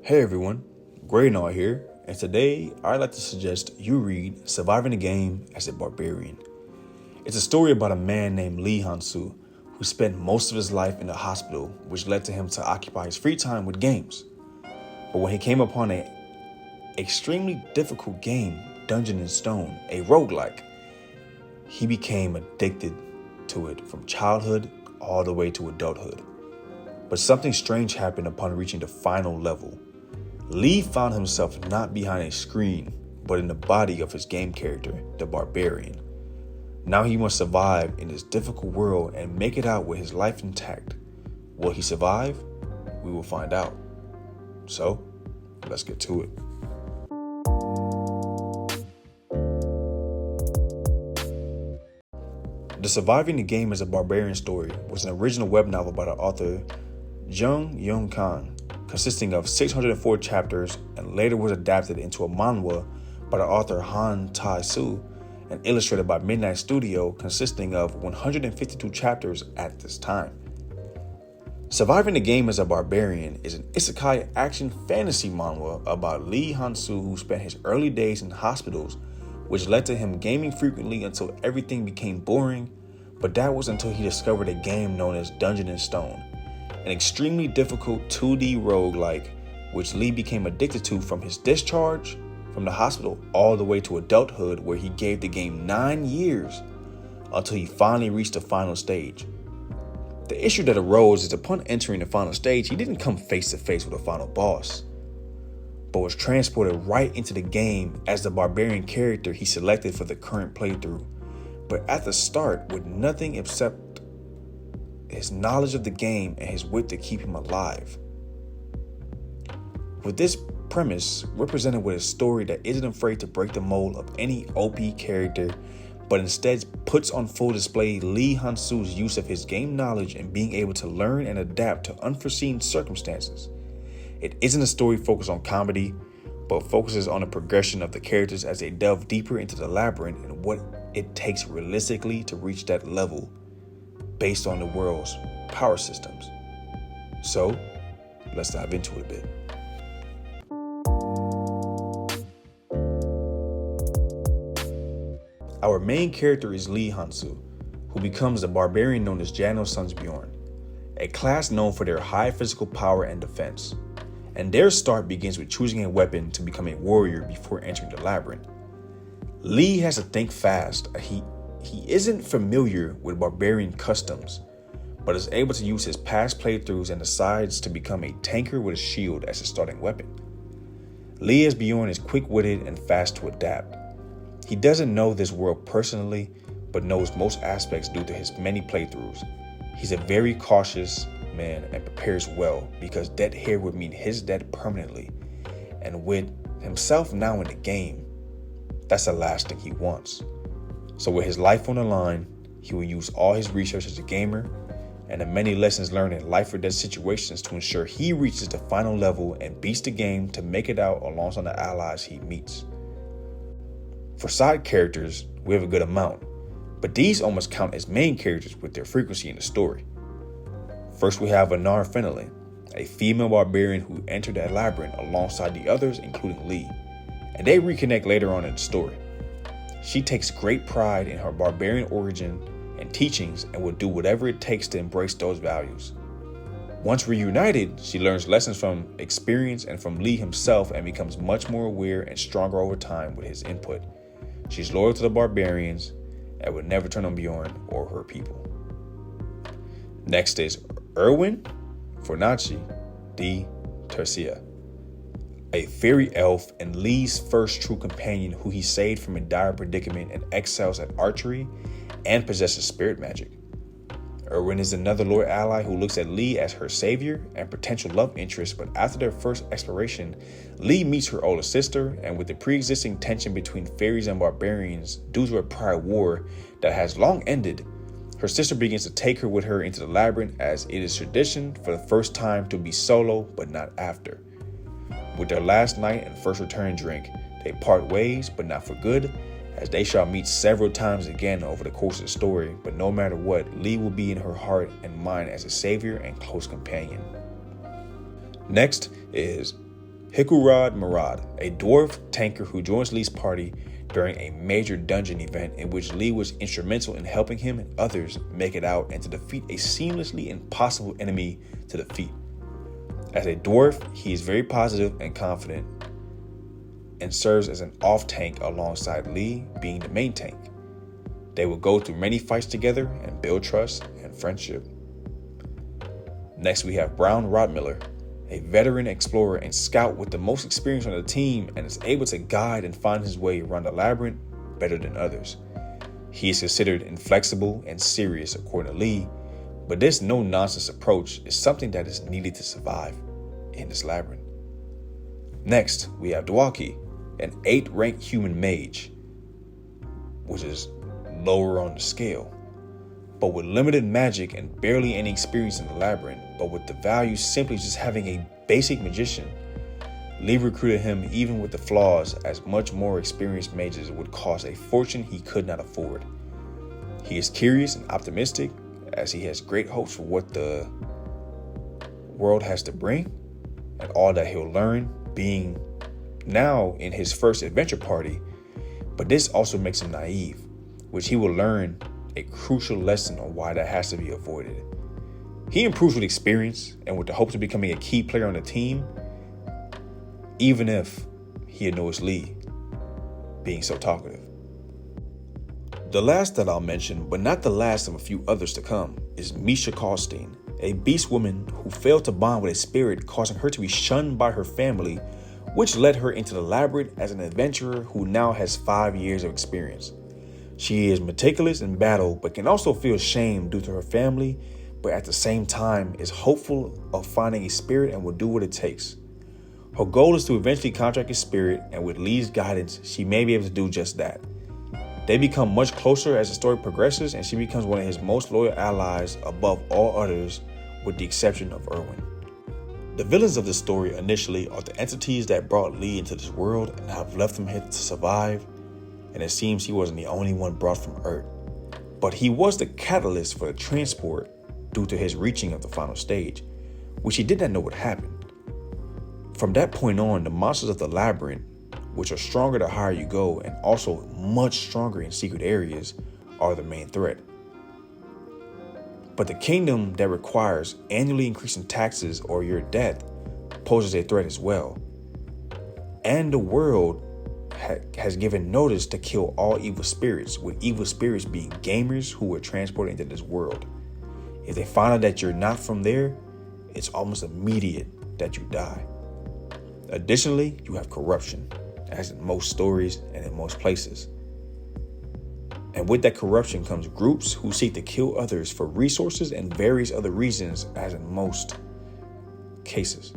Hey everyone, Graynaw here, and today I'd like to suggest you read Surviving the Game as a Barbarian. It's a story about a man named Lee Hansu who spent most of his life in the hospital, which led to him to occupy his free time with games. But when he came upon an extremely difficult game, Dungeon and Stone, a roguelike, he became addicted to it from childhood all the way to adulthood. But something strange happened upon reaching the final level. Lee found himself not behind a screen, but in the body of his game character, the Barbarian. Now he must survive in this difficult world and make it out with his life intact. Will he survive? We will find out. So, let's get to it. The Surviving the Game as a Barbarian story was an original web novel by the author Bjorn Yandel, consisting of 604 chapters, and later was adapted into a manhwa by the author Hansu Lee and illustrated by Midnight Studio, consisting of 152 chapters at this time. Surviving the Game as a Barbarian is an isekai action fantasy manhwa about Lee Hansu, who spent his early days in hospitals, which led to him gaming frequently until everything became boring, but that was until he discovered a game known as Dungeon and Stone, an extremely difficult 2D roguelike which Lee became addicted to from his discharge from the hospital all the way to adulthood, where he gave the game 9 years until he finally reached the final stage. The issue that arose is upon entering the final stage, he didn't come face to face with a final boss, but was transported right into the game as the barbarian character he selected for the current playthrough, but at the start with nothing except his knowledge of the game and his wit to keep him alive. With this premise, we're presented with a story that isn't afraid to break the mold of any OP character, but instead puts on full display Lee Hansu's use of his game knowledge and being able to learn and adapt to unforeseen circumstances. It isn't a story focused on comedy, but focuses on the progression of the characters as they delve deeper into the labyrinth and what it takes realistically to reach that level based on the world's power systems. So, let's dive into it a bit. Our main character is Lee Hansu, who becomes the barbarian known as Jano's Sons Bjorn, a class known for their high physical power and defense. And their start begins with choosing a weapon to become a warrior before entering the labyrinth. Lee has to think fast. He isn't familiar with barbarian customs, but is able to use his past playthroughs and decides to become a tanker with a shield as his starting weapon. Lee as Bjorn is quick-witted and fast to adapt. He doesn't know this world personally, but knows most aspects due to his many playthroughs. He's a very cautious man and prepares well, because dead here would mean his death permanently, and with himself now in the game, that's the last thing he wants. So with his life on the line, he will use all his research as a gamer and the many lessons learned in life or death situations to ensure he reaches the final level and beats the game to make it out alongside the allies he meets. For side characters, we have a good amount, but these almost count as main characters with their frequency in the story. First, we have Anar Fenelon, a female barbarian who entered that labyrinth alongside the others, including Lee, and they reconnect later on in the story. She takes great pride in her barbarian origin and teachings and will do whatever it takes to embrace those values. Once reunited, she learns lessons from experience and from Lee himself and becomes much more aware and stronger over time with his input. She's loyal to the barbarians and would never turn on Bjorn or her people. Next is Erwin Fornaci de Tercia, a fairy elf and Lee's first true companion who he saved from a dire predicament and excels at archery and possesses spirit magic. Erwin is another loyal ally who looks at Lee as her savior and potential love interest, but after their first exploration, Lee meets her older sister, and with the pre-existing tension between fairies and barbarians due to a prior war that has long ended, her sister begins to take her with her into the labyrinth, as it is tradition for the first time to be solo but not after. With their last night and first return drink, they part ways, but not for good, as they shall meet several times again over the course of the story, but no matter what, Lee will be in her heart and mind as a savior and close companion. Next is Hikurad Murad, a dwarf tanker who joins Lee's party during a major dungeon event in which Lee was instrumental in helping him and others make it out and to defeat a seamlessly impossible enemy to defeat. As a dwarf, he is very positive and confident and serves as an off-tank alongside Lee being the main tank. They will go through many fights together and build trust and friendship. Next, we have Brown Rodmiller, a veteran explorer and scout with the most experience on the team and is able to guide and find his way around the labyrinth better than others. He is considered inflexible and serious according to Lee, but this no-nonsense approach is something that is needed to survive in this labyrinth. Next, we have Dwaki, an 8th-ranked human mage, which is lower on the scale, but with limited magic and barely any experience in the labyrinth, but with the value simply just having a basic magician. Lee recruited him even with the flaws, as much more experienced mages would cost a fortune he could not afford. He is curious and optimistic, as he has great hopes for what the world has to bring and all that he'll learn being now in his first adventure party, but this also makes him naive, which he will learn a crucial lesson on why that has to be avoided. He improves with experience and with the hopes of becoming a key player on the team, even if he annoys Lee, being so talkative. The last that I'll mention, but not the last of a few others to come, is Misha Karlstein, a beast woman who failed to bond with a spirit, causing her to be shunned by her family, which led her into the labyrinth as an adventurer who now has 5 years of experience. She is meticulous in battle, but can also feel shame due to her family, but at the same time is hopeful of finding a spirit and will do what it takes. Her goal is to eventually contract a spirit, and with Lee's guidance, she may be able to do just that. They become much closer as the story progresses, and she becomes one of his most loyal allies above all others, with the exception of Erwin. The villains of the story initially are the entities that brought Lee into this world and have left him here to survive, and it seems he wasn't the only one brought from Earth. But he was the catalyst for the transport due to his reaching of the final stage, which he did not know would happen. From that point on, the monsters of the labyrinth, which are stronger the higher you go and also much stronger in secret areas, are the main threat. But the kingdom that requires annually increasing taxes or your death poses a threat as well. And the world has given notice to kill all evil spirits, with evil spirits being gamers who were transported into this world. If they find out that you're not from there, it's almost immediate that you die. Additionally, you have corruption, as in most stories and in most places. And with that corruption comes groups who seek to kill others for resources and various other reasons, as in most cases.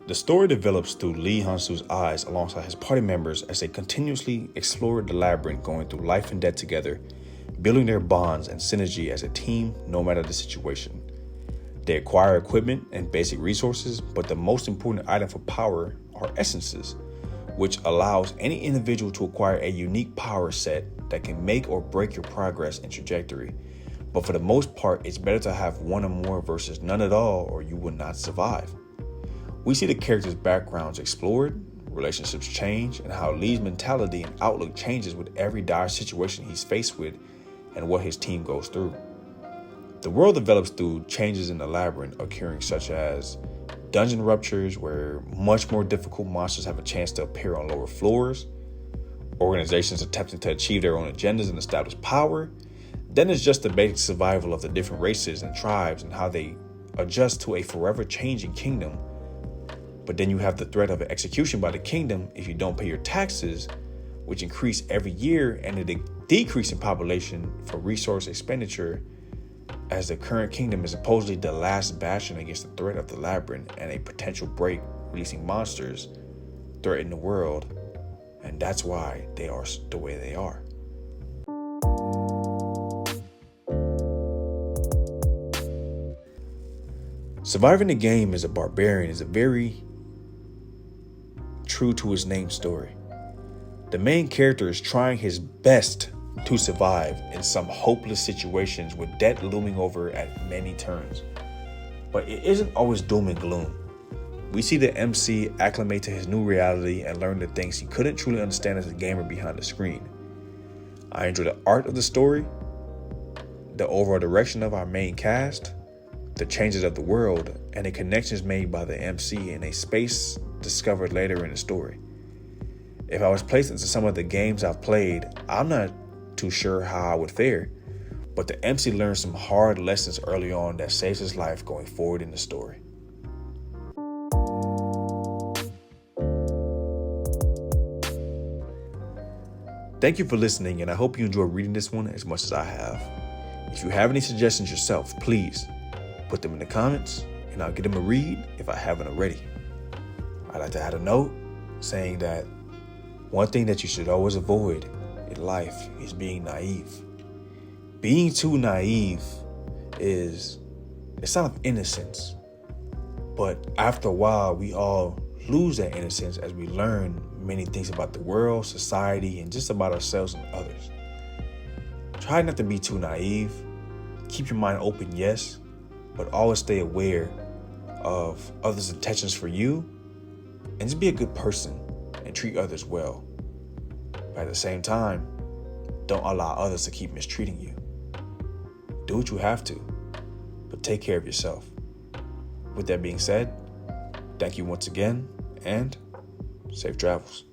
The story develops through Lee Hansu's eyes alongside his party members as they continuously explore the labyrinth, going through life and death together, building their bonds and synergy as a team no matter the situation. They acquire equipment and basic resources, but the most important item for power are essences, which allows any individual to acquire a unique power set that can make or break your progress and trajectory. But for the most part, it's better to have one or more versus none at all, or you will not survive. We see the characters' backgrounds explored, relationships change, and how Lee's mentality and outlook changes with every dire situation he's faced with and what his team goes through. The world develops through changes in the labyrinth occurring, such as dungeon ruptures where much more difficult monsters have a chance to appear on lower floors, organizations attempting to achieve their own agendas and establish power. Then it's just the basic survival of the different races and tribes and how they adjust to a forever changing kingdom. But then you have the threat of execution by the kingdom if you don't pay your taxes, which increase every year, and a decrease in population for resource expenditure, as the current kingdom is supposedly the last bastion against the threat of the labyrinth and a potential break, releasing monsters threaten the world, and that's why they are the way they are. Surviving the game as a barbarian is a very true to his name story. The main character is trying his best to survive in some hopeless situations with death looming over at many turns. But it isn't always doom and gloom. We see the MC acclimate to his new reality and learn the things he couldn't truly understand as a gamer behind the screen. I enjoy the art of the story, the overall direction of our main cast, the changes of the world, and the connections made by the MC in a space discovered later in the story. If I was placed into some of the games I've played, I'm not too sure how I would fare, but the MC learns some hard lessons early on that saves his life going forward in the story. Thank you for listening, and I hope you enjoy reading this one as much as I have. If you have any suggestions yourself, please put them in the comments, and I'll get them a read if I haven't already. I'd like to add a note saying that one thing that you should always avoid in life is being naive. Being too naive is a sign of innocence, but after a while, we all lose that innocence as we learn many things about the world, society, and just about ourselves and others. Try not to be too naive. Keep your mind open, yes, but always stay aware of others' intentions for you, and just be a good person and treat others well. But at the same time, don't allow others to keep mistreating you. Do what you have to, but take care of yourself. With that being said, thank you once again, and safe travels.